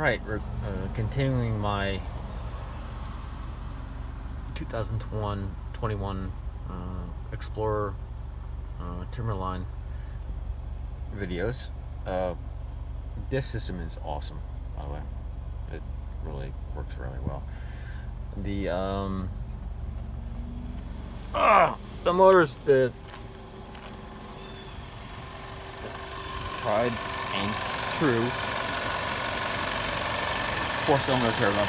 Alright, we're continuing my 2021 Explorer Timberline videos. This system is awesome, by the way. It really works really well. The motor's tried and true 4-cylinder turbo.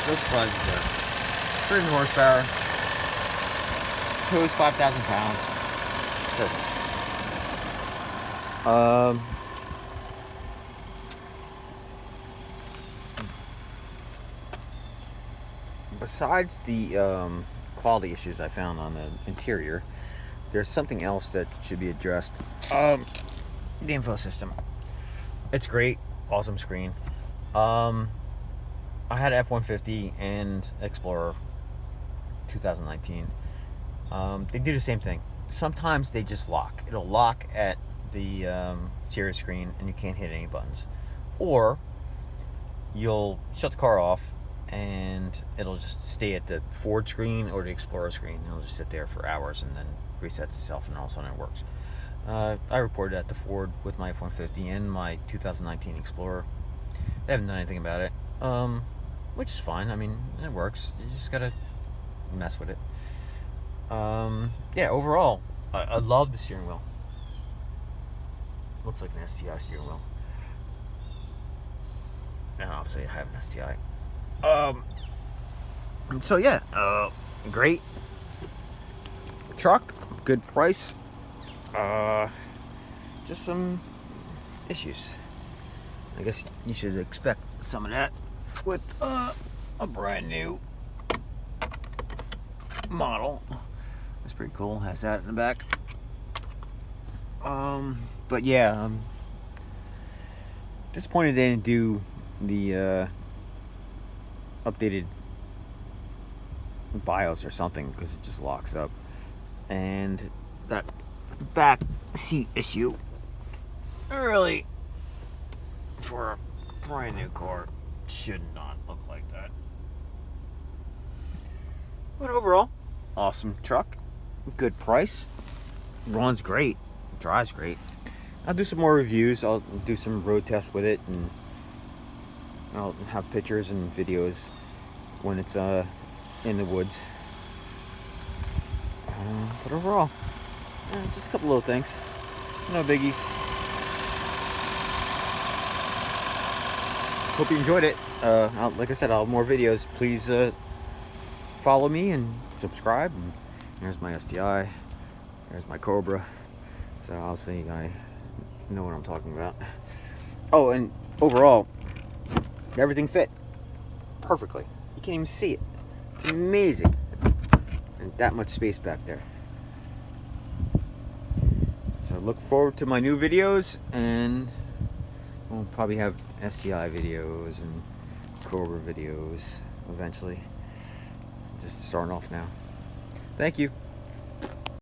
No surprises there. 300 horsepower. Tows 5,000 pounds. Perfect. Besides the quality issues I found on the interior, there's something else that should be addressed. The info system. It's great. Awesome screen. I had F-150 and Explorer 2019. They do the same thing. Sometimes they just lock. It'll lock at the stereo screen and you can't hit any buttons. Or you'll shut the car off and it'll just stay at the Ford screen or the Explorer screen. It'll just sit there for hours and then resets itself, and all of a sudden it works. I reported that to Ford with my F-150 and my 2019 Explorer. They haven't done anything about it, which is fine. I mean, it works. You just gotta mess with it. Yeah, overall, I love the steering wheel. Looks like an STI steering wheel. And obviously I have an STI. So yeah, great truck, good price. Just some issues. I guess you should expect some of that with a brand new model. That's pretty cool. Has that in the back. But yeah, disappointed they didn't do the updated BIOS or something, because it just locks up. And that back seat issue, really, for a brand new car, should not look like that. But overall, awesome truck, good price, runs great, drives great. I'll do some more reviews. I'll do some road tests with it, and I'll have pictures and videos when it's in the woods. But overall, just a couple little things, no biggies. Hope you enjoyed it. Like I said, I'll have more videos. Please follow me and subscribe. And there's my STI. There's my Cobra. So obviously I know what I'm talking about. Oh, and overall, everything fit perfectly. You can't even see it. It's amazing. And that much space back there. So look forward to my new videos, and we'll probably have STI videos and Cobra videos eventually. Just starting off now. Thank you.